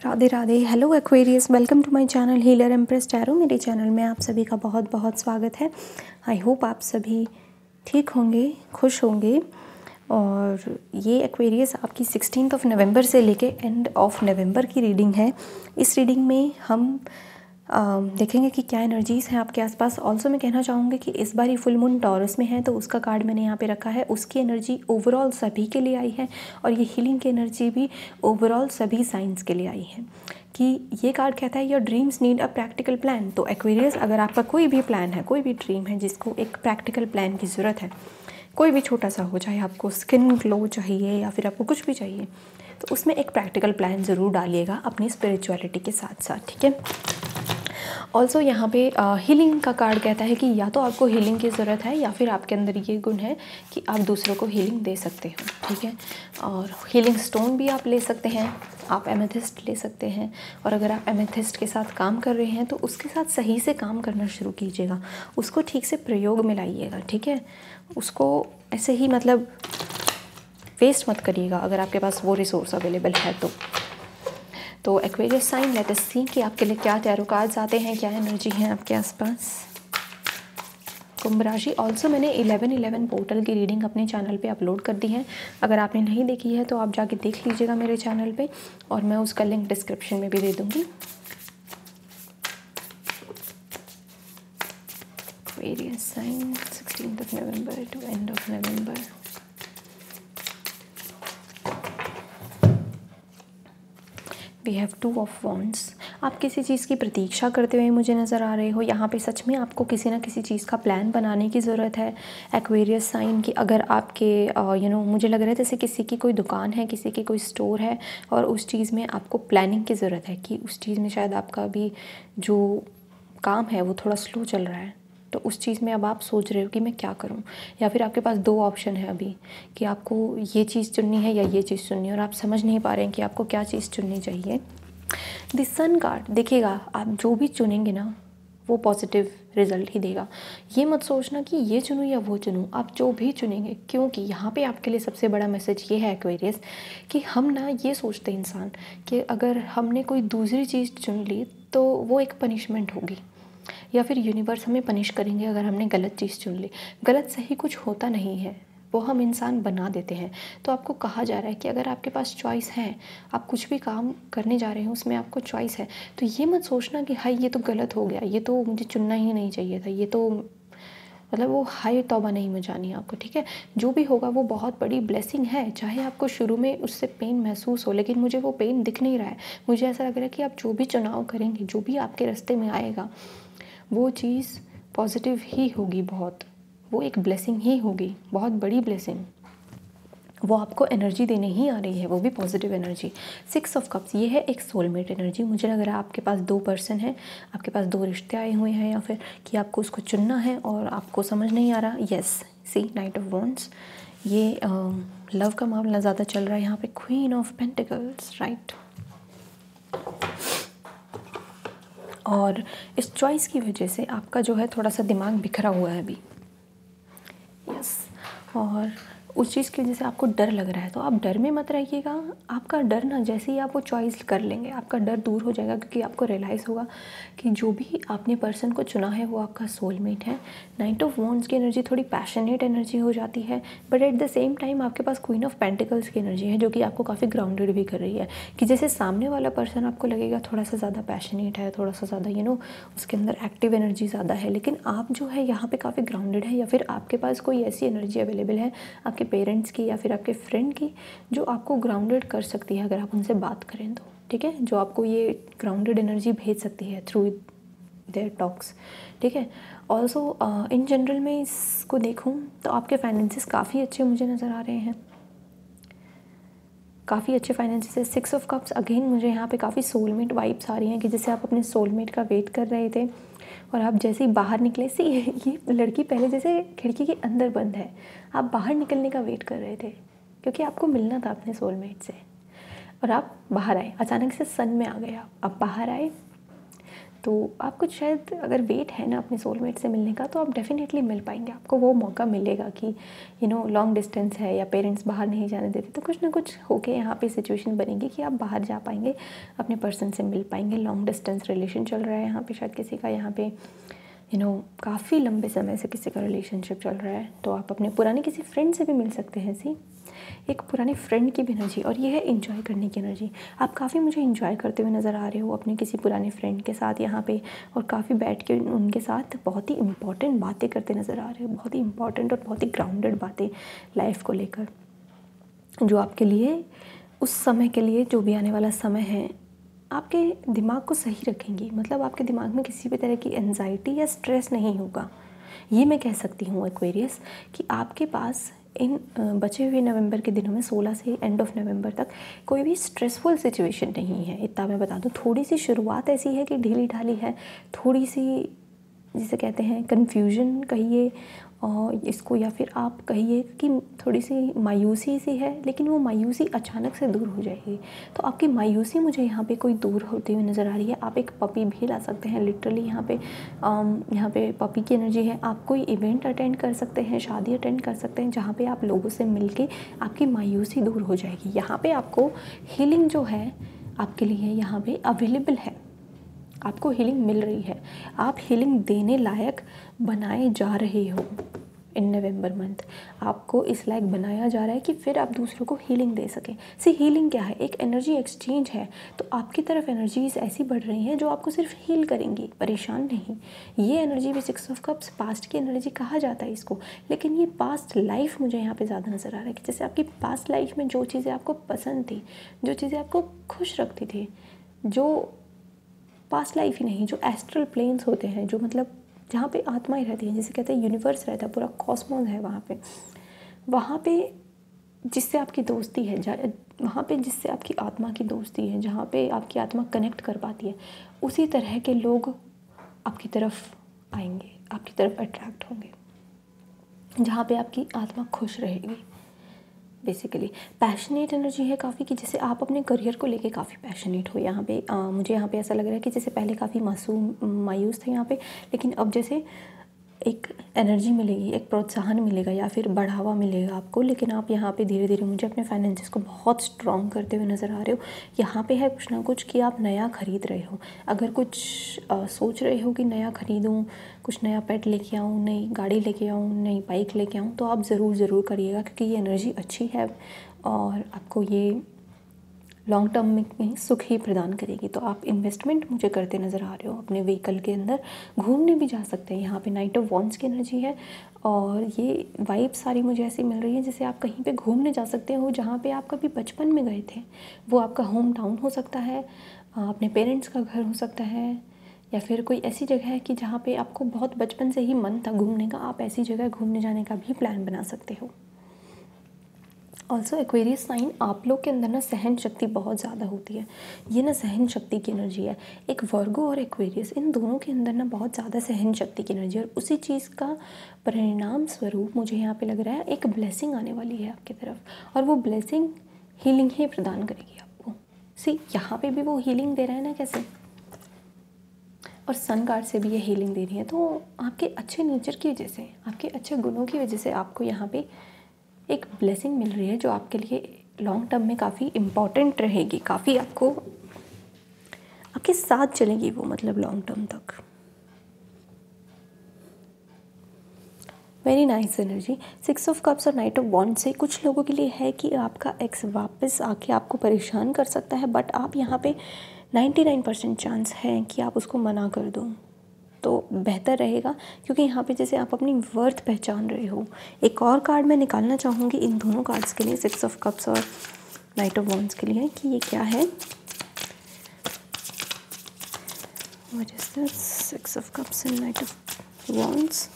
Radhe Radhe. Hello Aquarius, welcome to my channel healer empress tarot. मेरे channel में आप सभी का बहुत बहुत स्वागत है। आई होप आप सभी ठीक होंगे, खुश होंगे। और ये एक्वेरियस आपकी 16 नवंबर से लेके एंड ऑफ नवंबर की रीडिंग है। इस रीडिंग में हम देखेंगे कि क्या एनर्जीज़ हैं आपके आसपास। ऑल्सो मैं कहना चाहूँगी कि इस बार ही फुल मून टॉरस में है, तो उसका कार्ड मैंने यहाँ पे रखा है। उसकी एनर्जी ओवरऑल सभी के लिए आई है और ये हीलिंग की एनर्जी भी ओवरऑल सभी साइंस के लिए आई है। कि ये कार्ड कहता है your dreams need a practical plan. तो एक्वेरियस, अगर आपका कोई भी प्लान है, कोई भी ड्रीम है जिसको एक प्रैक्टिकल प्लान की ज़रूरत है, कोई भी छोटा सा हो, चाहे आपको स्किन ग्लो चाहिए या फिर आपको कुछ भी चाहिए, तो उसमें एक प्रैक्टिकल प्लान ज़रूर डालिएगा अपनी स्पिरिचुअलिटी के साथ साथ, ठीक है। ऑल्सो यहाँ पे हीलिंग का कार्ड कहता है कि या तो आपको हीलिंग की ज़रूरत है या फिर आपके अंदर ये गुण है कि आप दूसरों को हीलिंग दे सकते हो, ठीक है। और हीलिंग स्टोन भी आप ले सकते हैं, आप एमेथिस्ट ले सकते हैं। और अगर आप एमेथिस्ट के साथ काम कर रहे हैं तो उसके साथ सही से काम करना शुरू कीजिएगा, उसको ठीक से प्रयोग में लाइएगा, ठीक है। उसको ऐसे ही मतलब वेस्ट मत करिएगा अगर आपके पास वो रिसोर्स अवेलेबल है तो एक्वेरियस साइन, लेट अस सी कि आपके लिए क्या टैरो कार्ड्स आते हैं, क्या एनर्जी है आपके आसपास। कुंभ राशि। ऑल्सो मैंने 11/11 पोर्टल की रीडिंग अपने चैनल पे अपलोड कर दी है। अगर आपने नहीं देखी है तो आप जाके देख लीजिएगा मेरे चैनल पे, और मैं उसका लिंक डिस्क्रिप्शन में भी दे दूँगी। Aquarius sign 16 November to end of November. We have 2 of wands. आप किसी चीज़ की प्रतीक्षा करते हुए मुझे नज़र आ रहे हो। यहाँ पे सच में आपको किसी ना किसी चीज़ का प्लान बनाने की ज़रूरत है एक्वेरियस साइन की। अगर आपके मुझे लग रहा है जैसे किसी की कोई दुकान है, किसी की कोई स्टोर है और उस चीज़ में आपको प्लानिंग की ज़रूरत है कि उस चीज़ में शायद आपका अभी जो काम है वो थोड़ा स्लो चल रहा है, तो उस चीज़ में अब आप सोच रहे हो कि मैं क्या करूं। या फिर आपके पास 2 ऑप्शन है अभी कि आपको ये चीज़ चुननी है या ये चीज़ चुननी है, और आप समझ नहीं पा रहे हैं कि आपको क्या चीज़ चुननी चाहिए। द सन कार्ड देखिएगा, आप जो भी चुनेंगे ना वो पॉजिटिव रिजल्ट ही देगा। ये मत सोचना कि ये चुनूँ या वो चुनूँ, आप जो भी चुनेंगे, क्योंकि यहाँ पे आपके लिए सबसे बड़ा मैसेज ये है एक्वेरियस कि हम ना ये सोचते इंसान कि अगर हमने कोई दूसरी चीज़ चुन ली तो वो एक पनिशमेंट होगी, या फिर यूनिवर्स हमें पनिश करेंगे अगर हमने गलत चीज़ चुन ली। गलत सही कुछ होता नहीं है, वो हम इंसान बना देते हैं। तो आपको कहा जा रहा है कि अगर आपके पास चॉइस है, आप कुछ भी काम करने जा रहे हैं उसमें आपको चॉइस है, तो ये मत सोचना कि हाय ये तो गलत हो गया, ये तो मुझे चुनना ही नहीं चाहिए था, ये तो मतलब वो हाय तौबा नहीं मचानी आपको, ठीक है। जो भी होगा वो बहुत बड़ी ब्लेसिंग है, चाहे आपको शुरू में उससे पेन महसूस हो, लेकिन मुझे वो पेन दिख नहीं रहा है। मुझे ऐसा लग रहा है कि आप जो भी चुनाव करेंगे, जो भी आपके रास्ते में आएगा, वो चीज़ पॉजिटिव ही होगी, बहुत वो एक ब्लेसिंग ही होगी, बहुत बड़ी ब्लेसिंग। वो आपको एनर्जी देने ही आ रही है, वो भी पॉजिटिव एनर्जी। 6 ऑफ कप्स, ये है एक सोलमेट एनर्जी। मुझे लग रहा है आपके पास 2 पर्सन हैं, आपके पास 2 रिश्ते आए हुए हैं, या फिर कि आपको उसको चुनना है और आपको समझ नहीं आ रहा। Yes, see knight of wands, ये लव का मामला ज़्यादा चल रहा है यहाँ पे। Queen of pentacles, right. और इस चॉइस की वजह से आपका जो है थोड़ा सा दिमाग बिखरा हुआ है अभी। यस, और उस चीज़ की वजह से आपको डर लग रहा है, तो आप डर में मत रहिएगा। आपका डर ना, जैसे ही आप वो चॉइस कर लेंगे आपका डर दूर हो जाएगा, क्योंकि आपको रियलाइज़ होगा कि जो भी आपने पर्सन को चुना है वो आपका सोलमेट है। नाइट ऑफ वॉन्ड्स की एनर्जी थोड़ी पैशनेट एनर्जी हो जाती है, but at the same time आपके पास क्वीन ऑफ पेंटिकल्स की एनर्जी है, जो कि आपको काफ़ी ग्राउंडेड भी कर रही है। कि जैसे सामने वाला पर्सन आपको लगेगा थोड़ा सा ज़्यादा पैशनेट है, थोड़ा सा ज़्यादा उसके अंदर एक्टिव एनर्जी ज़्यादा है, लेकिन आप जो है यहाँ पे काफ़ी ग्राउंडेड है, या फिर आपके पास कोई ऐसी एनर्जी अवेलेबल है आपके पेरेंट्स की या फिर आपके फ्रेंड की, जो आपको ग्राउंडेड कर सकती है अगर आप उनसे बात करें तो, ठीक है। जो आपको ये ग्राउंडेड एनर्जी भेज सकती है थ्रू देयर टॉक्स, ठीक है। ऑल्सो इन जनरल में इसको देखूँ तो आपके फाइनेंसेस काफ़ी अच्छे मुझे नज़र आ रहे हैं, काफ़ी अच्छे फाइनेंसेस है। 6 ऑफ कप्स, अगेन मुझे यहाँ पे काफ़ी सोलमेट वाइब्स आ रही हैं कि जैसे आप अपने सोलमेट का वेट कर रहे थे और आप जैसे ही बाहर निकले, सी ये लड़की पहले जैसे खिड़की के अंदर बंद है, आप बाहर निकलने का वेट कर रहे थे क्योंकि आपको मिलना था अपने सोलमेट से, और आप बाहर आए, अचानक से सन में आ गए, आप बाहर आए, तो आपको शायद अगर वेट है ना अपने सोलमेट से मिलने का, तो आप डेफिनेटली मिल पाएंगे, आपको वो मौका मिलेगा कि लॉन्ग डिस्टेंस है या पेरेंट्स बाहर नहीं जाने देते, तो कुछ ना कुछ होके यहाँ पे सिचुएशन बनेगी कि आप बाहर जा पाएंगे, अपने पर्सन से मिल पाएंगे। लॉन्ग डिस्टेंस रिलेशन चल रहा है यहाँ पे शायद किसी का, यहाँ पे काफ़ी लंबे समय से किसी का रिलेशनशिप चल रहा है, तो आप अपने पुराने किसी फ्रेंड से भी मिल सकते हैं। एक पुराने फ्रेंड की भी एनर्जी, और ये है एंजॉय करने की एनर्जी। आप काफ़ी मुझे एंजॉय करते हुए नज़र आ रहे हो अपने किसी पुराने फ्रेंड के साथ यहाँ पे, और काफ़ी बैठ के उनके साथ बहुत ही इंपॉर्टेंट बातें करते नज़र आ रहे हो, बहुत ही इंपॉर्टेंट और बहुत ही ग्राउंडेड बातें लाइफ को लेकर, जो आपके लिए उस समय के लिए, जो भी आने वाला समय है, आपके दिमाग को सही रखेंगी। मतलब आपके दिमाग में किसी भी तरह की एंजाइटी या स्ट्रेस नहीं होगा। ये मैं कह सकती हूँ एक्वेरियस कि आपके पास इन बचे हुए नवंबर के दिनों में 16 से एंड ऑफ नवंबर तक कोई भी स्ट्रेसफुल सिचुएशन नहीं है। इतना मैं बता दूँ, थोड़ी सी शुरुआत ऐसी है कि ढीली ढाली है, थोड़ी सी जिसे कहते हैं कन्फ्यूजन कहिए और इसको, या फिर आप कहिए कि थोड़ी सी मायूसी सी है, लेकिन वो मायूसी अचानक से दूर हो जाएगी। तो आपकी मायूसी मुझे यहाँ पे कोई दूर होती हुई नज़र आ रही है। आप एक पपी भी ला सकते हैं लिटरली, यहाँ पे पपी की एनर्जी है। आप कोई इवेंट अटेंड कर सकते हैं, शादी अटेंड कर सकते हैं, जहाँ पे आप लोगों से मिलके आपकी मायूसी दूर हो जाएगी। यहाँ पे आपको हीलिंग जो है आपके लिए यहाँ पे अवेलेबल है, आपको हीलिंग मिल रही है, आप हीलिंग देने लायक बनाए जा रहे हो। इन नवंबर मंथ आपको इस लायक बनाया जा रहा है कि फिर आप दूसरों को हीलिंग दे सकें। हीलिंग क्या है? एक एनर्जी एक्सचेंज है। तो आपकी तरफ एनर्जीज ऐसी बढ़ रही हैं जो आपको सिर्फ हील करेंगी, परेशान नहीं। ये एनर्जी भी 6 ऑफ कप्स पास्ट की एनर्जी कहा जाता है इसको, लेकिन ये पास्ट लाइफ मुझे यहाँ पे ज़्यादा नज़र आ रहा है कि जैसे आपकी पास्ट लाइफ में जो चीज़ें आपको पसंद थी, जो चीज़ें आपको खुश रखती थी, जो पास्ट लाइफ ही नहीं, जो एस्ट्रल प्लेन्स होते हैं, जो मतलब जहाँ पे आत्माएं रहती हैं, जिसे कहते हैं यूनिवर्स रहता है, पूरा कॉस्मोस है वहाँ पे जिससे आपकी दोस्ती है, वहाँ पे जिससे आपकी आत्मा की दोस्ती है, जहाँ पे आपकी आत्मा कनेक्ट कर पाती है, उसी तरह के लोग आपकी तरफ आएंगे, आपकी तरफ अट्रैक्ट होंगे, जहाँ पे आपकी आत्मा खुश रहेगी। बेसिकली पैशनेट एनर्जी है काफ़ी, कि जैसे आप अपने करियर को लेके काफ़ी पैशनेट हो। यहाँ पे मुझे यहाँ पे ऐसा लग रहा है कि जैसे पहले काफ़ी मायूस थे यहाँ पे, लेकिन अब जैसे एक एनर्जी मिलेगी, एक प्रोत्साहन मिलेगा या फिर बढ़ावा मिलेगा आपको। लेकिन आप यहाँ पे धीरे धीरे मुझे अपने फाइनेंसेस को बहुत स्ट्रॉन्ग करते हुए नज़र आ रहे हो। यहाँ पे है कुछ ना कुछ कि आप नया ख़रीद रहे हो। अगर कुछ सोच रहे हो कि नया ख़रीदूँ, कुछ नया पेट लेके आऊँ, नई गाड़ी लेके आऊँ, नई बाइक लेके आऊँ, तो आप ज़रूर करिएगा, क्योंकि ये एनर्जी अच्छी है और आपको ये लॉन्ग टर्म में सुख ही प्रदान करेगी। तो आप इन्वेस्टमेंट मुझे करते नज़र आ रहे हो अपने व्हीकल के अंदर, घूमने भी जा सकते हैं। यहाँ पे नाइट ऑफ वॉन्ड्स की एनर्जी है और ये वाइब सारी मुझे ऐसी मिल रही है जैसे आप कहीं पे घूमने जा सकते हो जहाँ पे आप कभी बचपन में गए थे। वो आपका होम टाउन हो सकता है, अपने पेरेंट्स का घर हो सकता है, या फिर कोई ऐसी जगह है कि जहाँ पे आपको बहुत बचपन से ही मन था घूमने का, आप ऐसी जगह घूमने जाने का भी प्लान बना सकते हो। ऑल्सो एक्वेरियस साइन, आप लोग के अंदर ना सहन शक्ति बहुत ज़्यादा होती है। ये ना सहन शक्ति की एनर्जी है। एक वर्गो और एक्वेरियस, इन दोनों के अंदर ना बहुत ज़्यादा सहन शक्ति की एनर्जी है, और उसी चीज़ का परिणाम स्वरूप मुझे यहाँ पे लग रहा है एक ब्लेसिंग आने वाली है आपकी तरफ, और वो ब्लेसिंग हीलिंग ही प्रदान करेगी आपको। यहाँ पे भी वो हीलिंग दे रहा है ना कैसे, और सन कार्ड से भी ये हीलिंग दे रही है। तो आपके अच्छे नेचर की वजह से, आपके अच्छे गुणों की वजह से आपको यहाँ पे एक ब्लेसिंग मिल रही है जो आपके लिए लॉन्ग टर्म में काफ़ी इम्पॉर्टेंट रहेगी, काफ़ी आपको आपके साथ चलेगी वो, मतलब लॉन्ग टर्म तक। Very nice energy. 6 of cups और नाइट ऑफ वॉन्ड्स से कुछ लोगों के लिए है कि आपका एक्स वापस आके आपको परेशान कर सकता है, बट आप यहाँ पे 99% चांस है कि आप उसको मना कर दो तो बेहतर रहेगा, क्योंकि यहाँ पे जैसे आप अपनी वर्थ पहचान रहे हो। एक और कार्ड मैं निकालना चाहूँगी इन दोनों कार्ड्स के लिए, 6 ऑफ कप्स और नाइट ऑफ वॉन्ड्स के लिए, कि ये क्या है। What is this? 6 of cups and night of wands.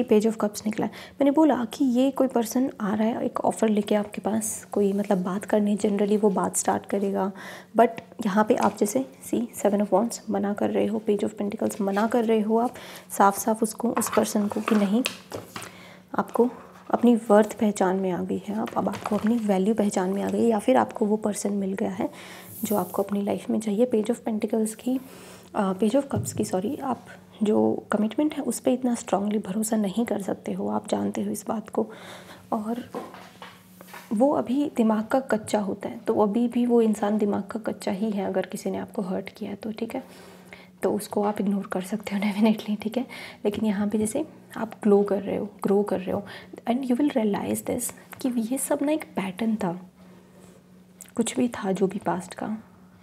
Page of cups निकला है। मैंने बोला कि ये कोई पर्सन आ रहा है एक ऑफ़र लेके आपके पास, कोई मतलब बात करने, जनरली वो बात स्टार्ट करेगा, बट यहाँ पे आप जैसे 7 ऑफ वॉन्ड्स मना कर रहे हो, पेज ऑफ पेंटिकल्स मना कर रहे हो आप साफ साफ उसको, उस पर्सन को, कि नहीं आपको अपनी वर्थ पहचान में आ गई है आप, अब आपको अपनी वैल्यू पहचान में आ गई, या फिर आपको वो पर्सन मिल गया है जो आपको अपनी लाइफ में चाहिए। पेज ऑफ पेंटिकल्स की पेज ऑफ कप्स की सॉरी, आप जो कमिटमेंट है उस पर इतना स्ट्रांगली भरोसा नहीं कर सकते हो, आप जानते हो इस बात को, और वो अभी दिमाग का कच्चा होता है, तो अभी भी वो इंसान दिमाग का कच्चा ही है अगर किसी ने आपको हर्ट किया है तो, ठीक है, तो उसको आप इग्नोर कर सकते हो डेफिनेटली, ठीक है। लेकिन यहाँ पे जैसे आप ग्रो कर रहे हो and you will realise this कि ये सब ना एक पैटर्न था, कुछ भी था जो भी पास्ट का,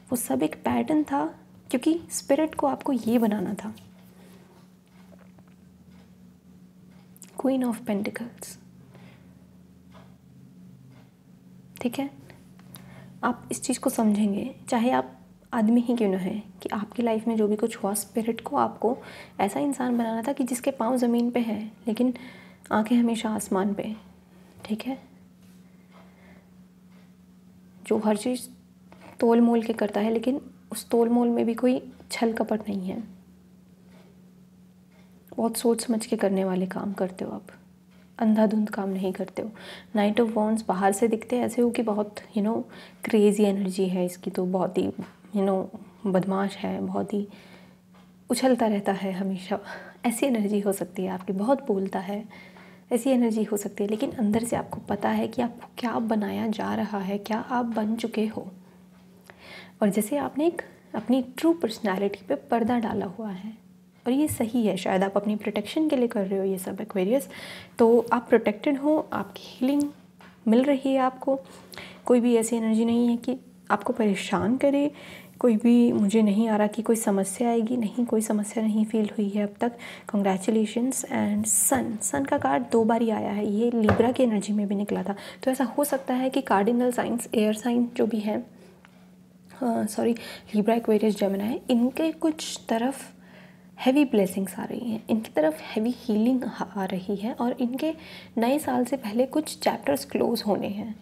वो सब एक पैटर्न था, क्योंकि स्पिरिट को आपको ये बनाना था। क्वीन ऑफ पेंटिकल्स, ठीक है। आप इस चीज़ को समझेंगे, चाहे आप आदमी ही क्यों ना है, कि आपकी लाइफ में जो भी कुछ हुआ, स्पिरिट को आपको ऐसा इंसान बनाना था कि जिसके पाँव ज़मीन पे हैं लेकिन आंखें हमेशा आसमान पे, ठीक है, जो हर चीज़ तोल मोल के करता है, लेकिन उस तोल मोल में भी कोई छल कपट नहीं है, बहुत सोच समझ के करने वाले काम करते हो आप, अंधाधुंध काम नहीं करते हो। नाइट ऑफ वॉन्ड्स बाहर से दिखते हैं ऐसे हो कि बहुत क्रेज़ी एनर्जी है इसकी, तो बहुत ही बदमाश है, बहुत ही उछलता रहता है हमेशा, ऐसी एनर्जी हो सकती है आपकी, बहुत बोलता है, ऐसी एनर्जी हो सकती है, लेकिन अंदर से आपको पता है कि आपको क्या बनाया जा रहा है, क्या आप बन चुके हो, और जैसे आपने एक अपनी ट्रू पर्सनैलिटी पे पर्दा डाला हुआ है, और ये सही है, शायद आप अपनी प्रोटेक्शन के लिए कर रहे हो ये सब एक्वेरियस, तो आप प्रोटेक्टेड हो, आपकी हीलिंग मिल रही है आपको, कोई भी ऐसी एनर्जी नहीं है कि आपको परेशान करे, कोई भी मुझे नहीं आ रहा कि कोई समस्या आएगी, नहीं, कोई समस्या नहीं फील हुई है अब तक। कॉन्ग्रेचुलेशंस। एंड सन का कार्ड 2 बार ही आया है, ये लिब्रा की एनर्जी में भी निकला था, तो ऐसा हो सकता है कि कार्डिनल साइंस, एयर साइन जो भी है, सॉरी लिब्रा, एक्वेरियस, जेमिनी, इनके कुछ तरफ हैवी ब्लेसिंग्स आ रही हैं, इनकी तरफ हैवी हीलिंग आ रही है, और इनके नए साल से पहले कुछ चैप्टर्स क्लोज होने हैं,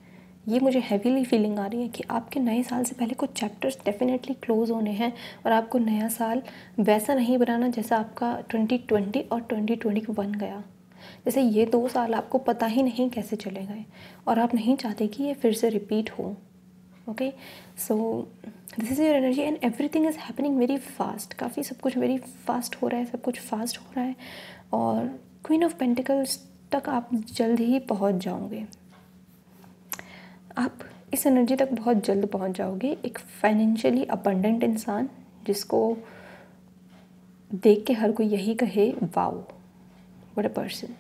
ये मुझे हैवीली फीलिंग आ रही है कि आपके नए साल से पहले कुछ चैप्टर्स डेफिनेटली क्लोज होने हैं, और आपको नया साल वैसा नहीं बनाना जैसा आपका 2020 और 2021 गया, जैसे ये 2 साल आपको पता ही नहीं कैसे चले गए, और आप नहीं चाहते कि ये फिर से रिपीट हो। Okay, so this is your energy and everything is happening very fast, काफ़ी सब कुछ वेरी फास्ट हो रहा है, सब कुछ फास्ट हो रहा है, और क्वीन ऑफ पेंटिकल्स तक आप जल्द ही पहुंच जाओगे, आप इस एनर्जी तक बहुत जल्द पहुंच जाओगे, एक फाइनेंशियली अबंडेंट इंसान जिसको देख के हर कोई यही कहे वाओ व्हाट अ पर्सन,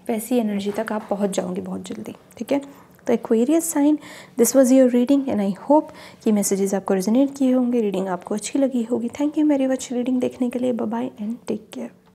वैसी एनर्जी तक आप पहुंच जाओगे बहुत जल्दी, ठीक है। तो Aquarius sign, this was your reading and I hope कि मैसेजेस आपको रेजोनेट किए होंगे, रीडिंग आपको अच्छी लगी होगी। थैंक यू मेरी अच्छी रीडिंग देखने के लिए, bye bye and take care.